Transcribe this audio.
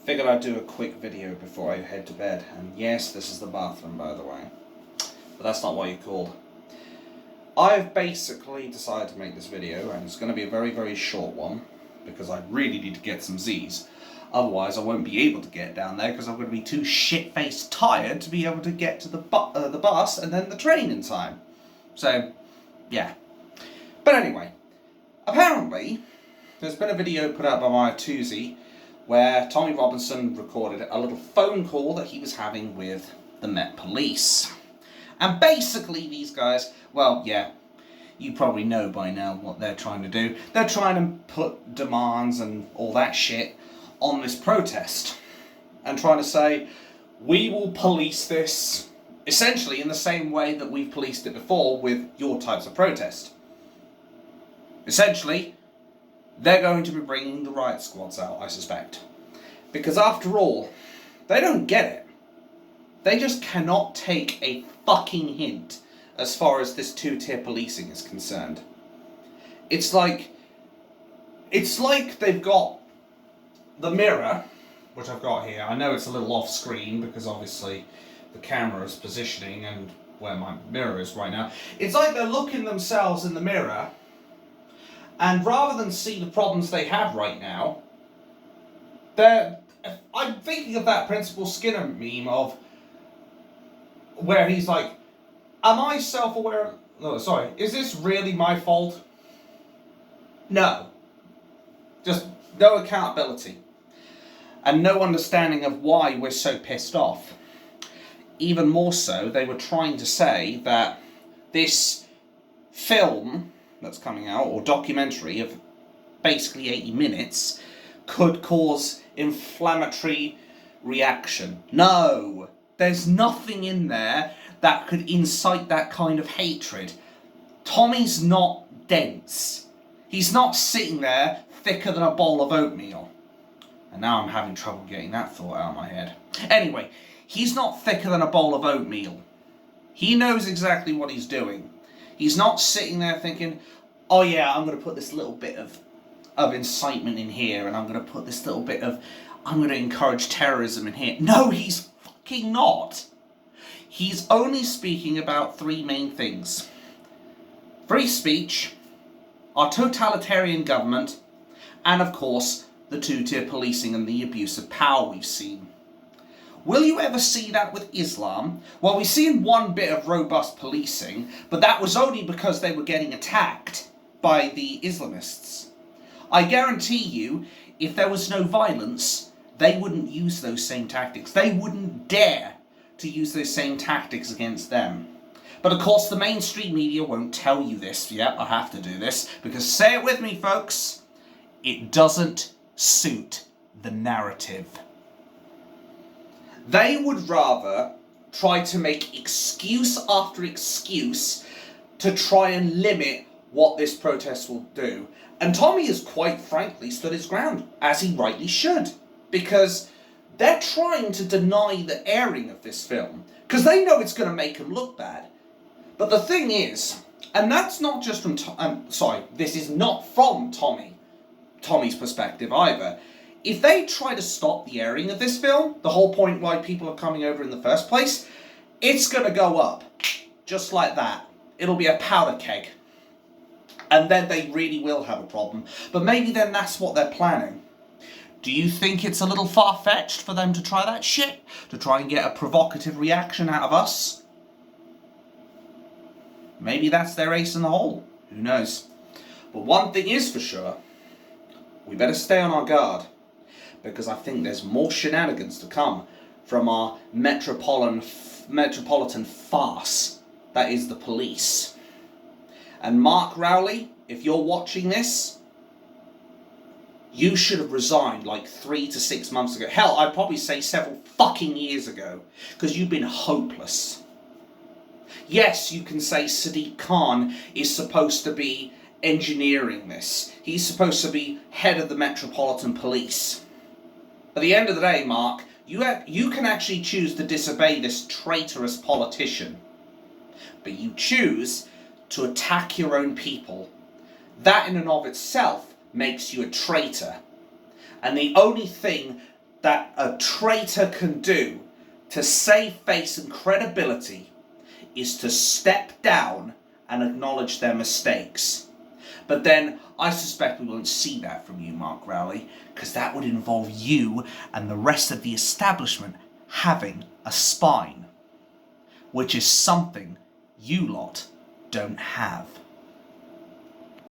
Figured I'd do a quick video before I head to bed, and yes, this is the bathroom, by the way. But that's not what you called. I've basically decided to make this video, and it's going to be a very, very short one, because I really need to get some Z's. Otherwise, I won't be able to get down there, because I'm going to be too shit-faced tired to be able to get to the bus and then the train in time. So, yeah. But anyway, apparently, there's been a video put out by my Tuesday where Tommy Robinson recorded a little phone call that he was having with the Met Police. And basically these guys, well, yeah, you probably know by now what they're trying to do. They're trying to put demands and all that shit on this protest. And trying to say, we will police this, essentially in the same way that we've policed it before with your types of protest. Essentially, they're going to be bringing the riot squads out, I suspect. Because after all, they don't get it. They just cannot take a fucking hint as far as this two-tier policing is concerned. It's like they've got the mirror, which I've got here. I know it's a little off screen because obviously the camera is positioning and where my mirror is right now. It's like they're looking themselves in the mirror, and rather than see the problems they have right now, I'm thinking of that Principal Skinner meme of where he's like, am I self-aware? No, sorry, is this really my fault? No. Just no accountability. And no understanding of why we're so pissed off. Even more so, they were trying to say that this film that's coming out, or documentary of basically 80 minutes, could cause inflammatory reaction. No! There's nothing in there that could incite that kind of hatred. Tommy's not dense. He's not sitting there thicker than a bowl of oatmeal. And now I'm having trouble getting that thought out of my head. Anyway, he's not thicker than a bowl of oatmeal. He knows exactly what he's doing. He's not sitting there thinking, oh yeah, I'm going to put this little bit of incitement in here, and I'm going to put this little bit of, I'm going to encourage terrorism in here. No, he's fucking not. He's only speaking about three main things. Free speech, our totalitarian government, and of course, the two-tier policing and the abuse of power we've seen. Will you ever see that with Islam? Well, we've seen one bit of robust policing, but that was only because they were getting attacked by the Islamists. I guarantee you, if there was no violence, they wouldn't use those same tactics. They wouldn't dare to use those same tactics against them. But of course, the mainstream media won't tell you this. Yep, I have to do this, because say it with me, folks, it doesn't suit the narrative. They would rather try to make excuse after excuse to try and limit what this protest will do. And Tommy has quite frankly stood his ground, as he rightly should, because they're trying to deny the airing of this film, because they know it's going to make them look bad. But the thing is, and that's not just from this is not from Tommy's perspective either. If they try to stop the airing of this film, the whole point why people are coming over in the first place, it's going to go up. Just like that. It'll be a powder keg. And then they really will have a problem. But maybe then that's what they're planning. Do you think it's a little far-fetched for them to try that shit? To try and get a provocative reaction out of us? Maybe that's their ace in the hole. Who knows? But one thing is for sure. We better stay on our guard. Because I think there's more shenanigans to come from our metropolitan farce that is the police. And Mark Rowley, if you're watching this, you should have resigned like 3 to 6 months ago. Hell, I'd probably say several fucking years ago, because you've been hopeless. Yes, you can say Sadiq Khan is supposed to be engineering this. He's supposed to be head of the Metropolitan Police. At the end of the day, Mark, you can actually choose to disobey this traitorous politician. But you choose to attack your own people. That in and of itself makes you a traitor. And the only thing that a traitor can do to save face and credibility is to step down and acknowledge their mistakes. But then I suspect we won't see that from you, Mark Rowley, because that would involve you and the rest of the establishment having a spine, which is something you lot don't have.